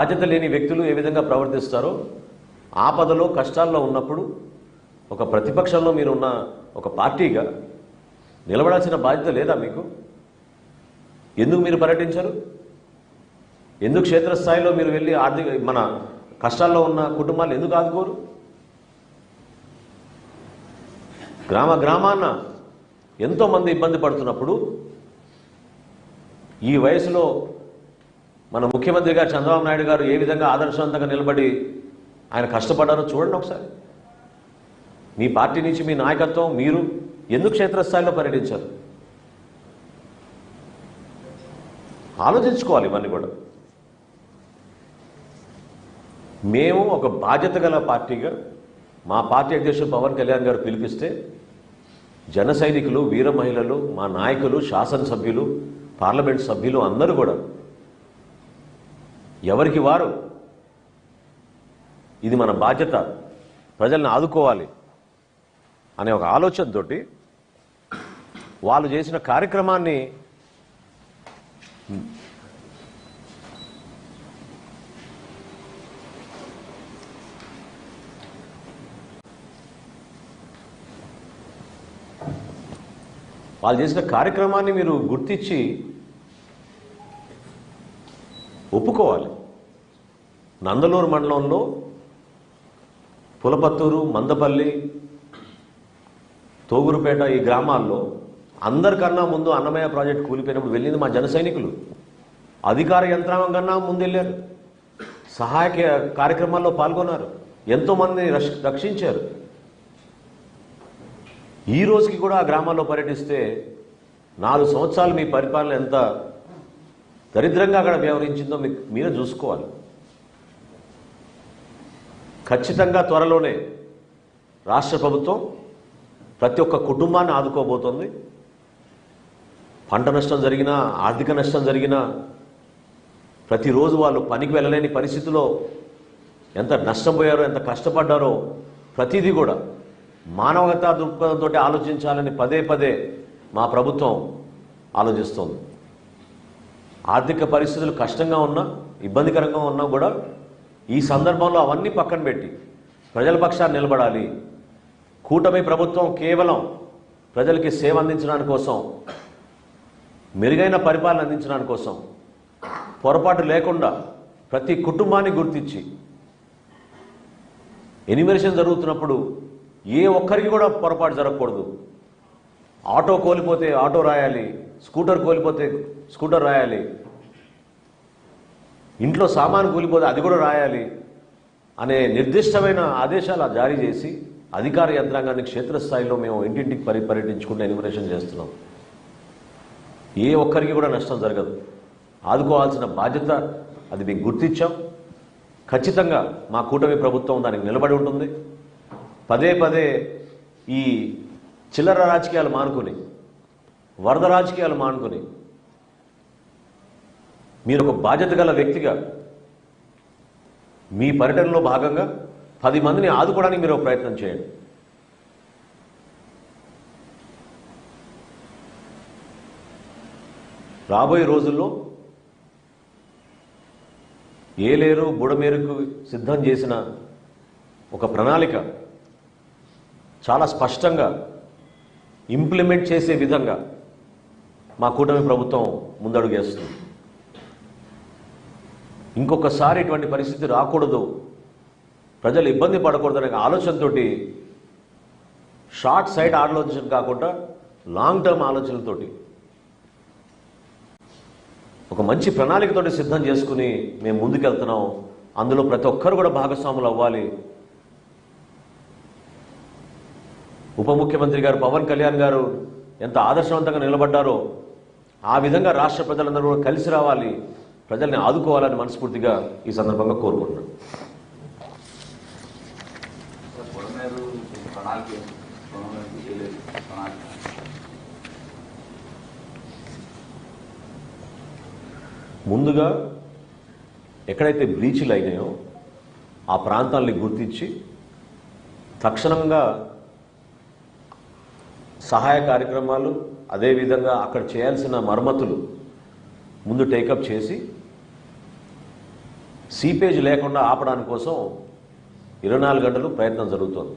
బాధ్యత లేని వ్యక్తులు ఏ విధంగా ప్రవర్తిస్తారో ఆపదలో కష్టాల్లో ఉన్నప్పుడు ఒక ప్రతిపక్షంలో మీరు ఉన్న ఒక పార్టీగా నిలబడాల్సిన బాధ్యత లేదా మీకు? ఎందుకు మీరు పర్యటించరు? ఎందుకు క్షేత్రస్థాయిలో మీరు వెళ్ళి మన కష్టాల్లో ఉన్న కుటుంబాలు ఎందుకు ఆదుకోరు? గ్రామాన్న ఎంతోమంది ఇబ్బంది పడుతున్నప్పుడు ఈ వయసులో మన ముఖ్యమంత్రి గారు చంద్రబాబు నాయుడు గారు ఏ విధంగా ఆదర్శవంతంగా నిలబడి ఆయన కష్టపడ్డారో చూడండి ఒకసారి. మీ పార్టీ నుంచి మీ నాయకత్వం మీరు ఎందుకు క్షేత్రస్థాయిలో పర్యటించారు? ఆలోచించుకోవాలి ఇవన్నీ కూడా. మేము ఒక బాధ్యత గల పార్టీగా మా పార్టీ అధ్యక్షుడు పవన్ కళ్యాణ్ గారు పిలిపిస్తే జన సైనికులు, వీర మహిళలు, మా నాయకులు, శాసనసభ్యులు, పార్లమెంట్ సభ్యులు అందరూ కూడా ఎవరికి వారు ఇది మన బాధ్యత, ప్రజల్ని ఆదుకోవాలి అనే ఒక ఆలోచనతోటి వాళ్ళు చేసిన కార్యక్రమాన్ని మీరు గుర్తించి ఒప్పుకోవాలి. నందలూరు మండలంలో పులపత్తూరు, మందపల్లి, తోగురుపేట ఈ గ్రామాల్లో అందరికన్నా ముందు అన్నమయ్య ప్రాజెక్టు కూలిపోయినప్పుడు వెళ్ళింది మా జన సైనికులు. అధికార యంత్రాంగం కన్నా ముందు వెళ్ళారు, సహాయక కార్యక్రమాల్లో పాల్గొన్నారు, ఎంతోమందిని రక్షించారు. ఈ రోజుకి కూడా ఆ గ్రామాల్లో పర్యటిస్తే 4 సంవత్సరాలు మీ పరిపాలన ఎంత దరిద్రంగా అక్కడ వ్యవహరించిందో మీరే చూసుకోవాలి. ఖచ్చితంగా త్వరలోనే రాష్ట్ర ప్రభుత్వం ప్రతి ఒక్క కుటుంబాన్ని ఆదుకోబోతోంది. పంట నష్టం జరిగినా, ఆర్థిక నష్టం జరిగినా, ప్రతిరోజు వాళ్ళు పనికి వెళ్ళలేని పరిస్థితిలో ఎంత నష్టం పోయారో, ఎంత కష్టపడ్డారో ప్రతిదీ కూడా మానవతా దృక్పథంతో ఆలోచించాలని పదే మా ప్రభుత్వం ఆలోచిస్తోంది. ఆర్థిక పరిస్థితులు కష్టంగా ఉన్నా, ఇబ్బందికరంగా ఉన్నా కూడా ఈ సందర్భంలో అవన్నీ పక్కన పెట్టి ప్రజల పక్షాన్ని నిలబడాలి. కూటమి ప్రభుత్వం కేవలం ప్రజలకి సేవ అందించడానికి కోసం, మెరుగైన పరిపాలన అందించడానికి కోసం పొరపాటు లేకుండా ప్రతి కుటుంబాన్ని గుర్తించి ఎన్యూమరేషన్ జరుగుతున్నప్పుడు ఏ ఒక్కరికి కూడా పొరపాటు జరగకూడదు. ఆటో కోల్పోతే ఆటో రాయాలి, స్కూటర్ కోల్పోతే స్కూటర్ రాయాలి, ఇంట్లో సామాను కూలిపోతే అది కూడా రాయాలి అనే నిర్దిష్టమైన ఆదేశాలు జారీ చేసి అధికార యంత్రాంగాన్ని క్షేత్రస్థాయిలో మేము ఇంటింటికి పర్యటించుకుంటూ ఎన్యూమరేషన్ చేస్తున్నాం. ఏ ఒక్కరికి కూడా నష్టం జరగదు. ఆదుకోవాల్సిన బాధ్యత అది మేము గుర్తించాం. ఖచ్చితంగా మా కూటమి ప్రభుత్వం దానికి నిలబడి ఉంటుంది. పదే ఈ చిల్లర రాజకీయాలు మానుకొని, వరద రాజకీయాలు మానుకొని మీరు ఒక బాధ్యత గల వ్యక్తిగా మీ పర్యటనలో భాగంగా 10 మందిని ఆదుకోవడానికి మీరు ఒక ప్రయత్నం చేయండి. రాబోయే రోజుల్లో ఏలేరు, బుడమేరుకు సిద్ధం చేసిన ఒక ప్రణాళిక చాలా స్పష్టంగా ఇంప్లిమెంట్ చేసే విధంగా మా కూటమి ప్రభుత్వం ముందడుగు వేస్తుంది. ఇంకొకసారి ఇటువంటి పరిస్థితి రాకూడదు, ప్రజలు ఇబ్బంది పడకూడదనే ఆలోచనతో షార్ట్ సైడ్ ఆలోచన కాకుండా లాంగ్ టర్మ్ ఆలోచనలతోటి ఒక మంచి ప్రణాళికతోటి సిద్ధం చేసుకుని మేము ముందుకెళ్తున్నాం. అందులో ప్రతి ఒక్కరు కూడా భాగస్వాములు అవ్వాలి. ఉప ముఖ్యమంత్రి గారు పవన్ కళ్యాణ్ గారు ఎంత ఆదర్శవంతంగా నిలబడ్డారో ఆ విధంగా రాష్ట్ర ప్రజలందరూ కూడా కలిసి రావాలి, ప్రజల్ని ఆదుకోవాలని మనస్ఫూర్తిగా ఈ సందర్భంగా కోరుకుంటున్నాను. ముందుగా ఎక్కడైతే బ్రీచ్లు అయినాయో ఆ ప్రాంతాలని గుర్తించి తక్షణంగా సహాయ కార్యక్రమాలు, అదేవిధంగా అక్కడ చేయాల్సిన మరమ్మతులు ముందు టేకప్ చేసి సీపేజ్ లేకుండా ఆపడానికి కోసం 24 గంటలు ప్రయత్నం జరుగుతోంది.